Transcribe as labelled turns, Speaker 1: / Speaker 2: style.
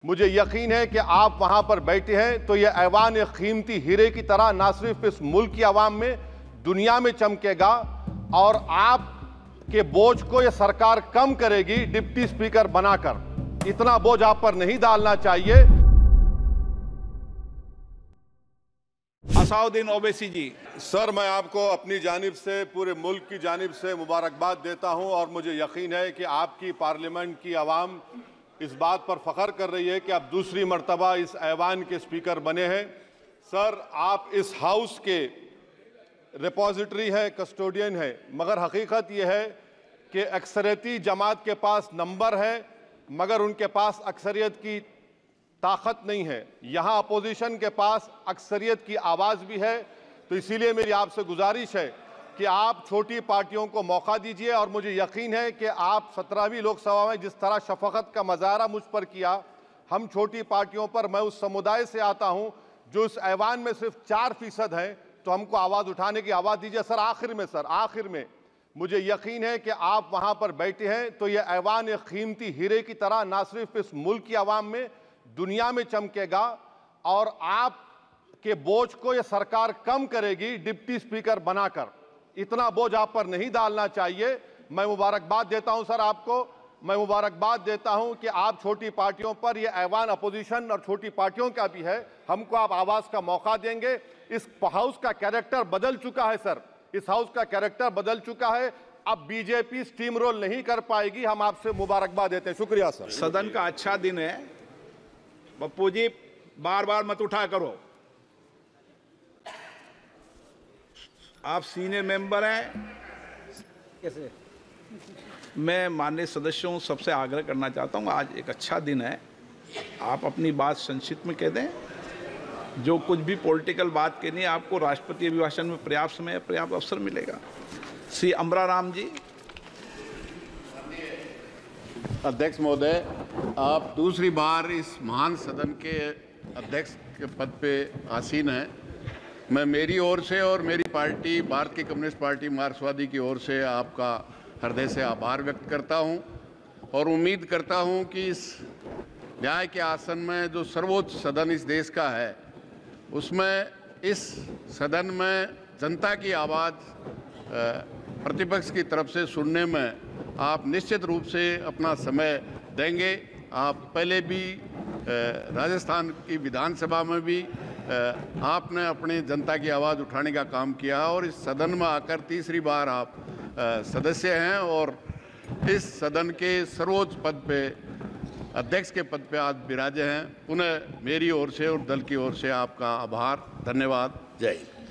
Speaker 1: मुझे यकीन है कि आप वहां पर बैठे हैं तो यह ऐवान एक कीमती हीरे की तरह ना सिर्फ इस मुल्क की आवाम में, दुनिया में चमकेगा और आप के बोझ को यह सरकार कम करेगी डिप्टी स्पीकर बनाकर। इतना बोझ आप पर नहीं डालना चाहिए।
Speaker 2: असाउद्दीन ओवैसी जी।
Speaker 1: सर, मैं आपको अपनी जानिब से, पूरे मुल्क की जानिब से मुबारकबाद देता हूं और मुझे यकीन है कि आपकी पार्लियामेंट की आवाम इस बात पर फख्र कर रही है कि आप दूसरी मर्तबा इस ऐवान के स्पीकर बने हैं। सर, आप इस हाउस के रिपोजिटरी हैं, कस्टोडियन हैं, मगर हकीकत यह है कि अक्सरियती जमात के पास नंबर है मगर उनके पास अक्सरियत की ताकत नहीं है। यहाँ अपोजिशन के पास अक्सरियत की आवाज़ भी है, तो इसीलिए मेरी आपसे गुजारिश है कि आप छोटी पार्टियों को मौका दीजिए और मुझे यकीन है कि आप 17वीं लोकसभा में जिस तरह शफकत का मुजाहरा मुझ पर किया, हम छोटी पार्टियों पर, मैं उस समुदाय से आता हूं जो इस ऐवान में सिर्फ 4% है, तो हमको आवाज़ उठाने की आवाज़ दीजिए। सर, आखिर में मुझे यकीन है कि आप वहां पर बैठे हैं तो यह ऐवान एक कीमती हीरे की तरह ना सिर्फ इस मुल्क की आवाम में, दुनिया में चमकेगा और आप के बोझ को यह सरकार कम करेगी डिप्टी स्पीकर बनाकर। इतना बोझ आप पर नहीं डालना चाहिए। मैं मुबारकबाद देता हूं सर आपको, मैं मुबारकबाद देता हूं कि आप छोटी पार्टियों पर, यह ऐवान अपोजिशन और छोटी पार्टियों का भी है, हमको आप आवाज़ का मौका देंगे। इस हाउस का कैरेक्टर बदल चुका है सर, इस हाउस का कैरेक्टर बदल चुका है। अब बीजेपी स्टीम रोल नहीं कर पाएगी। हम आपसे मुबारकबाद देते हैं। शुक्रिया सर।
Speaker 2: सदन का अच्छा दिन है। पप्पू जी, बार बार मत उठा करो। आप सीनियर मेंबर हैं। कैसे? मैं माननीय सदस्यों सबसे आग्रह करना चाहता हूं, आज एक अच्छा दिन है, आप अपनी बात संक्षिप्त में कह दें। जो कुछ भी पॉलिटिकल बात कहनी है, आपको राष्ट्रपति अभिभाषण में पर्याप्त समय, पर्याप्त अवसर मिलेगा। श्री अमराराम जी।
Speaker 3: अध्यक्ष महोदय, आप दूसरी बार इस महान सदन के अध्यक्ष के पद पे आसीन हैं। मैं मेरी ओर से और मेरी पार्टी भारतीय कम्युनिस्ट पार्टी मार्क्सवादी की ओर से आपका हृदय से आभार व्यक्त करता हूं और उम्मीद करता हूं कि इस न्याय के आसन में जो सर्वोच्च सदन इस देश का है, उसमें इस सदन में जनता की आवाज़ प्रतिपक्ष की तरफ से सुनने में आप निश्चित रूप से अपना समय देंगे। आप पहले भी राजस्थान की विधानसभा में भी आपने अपनी जनता की आवाज़ उठाने का काम किया और इस सदन में आकर तीसरी बार आप सदस्य हैं और इस सदन के सर्वोच्च पद पे, अध्यक्ष के पद पे आज विराजे हैं। पुनः मेरी ओर से और दल की ओर से आपका आभार, धन्यवाद। जय हिंद।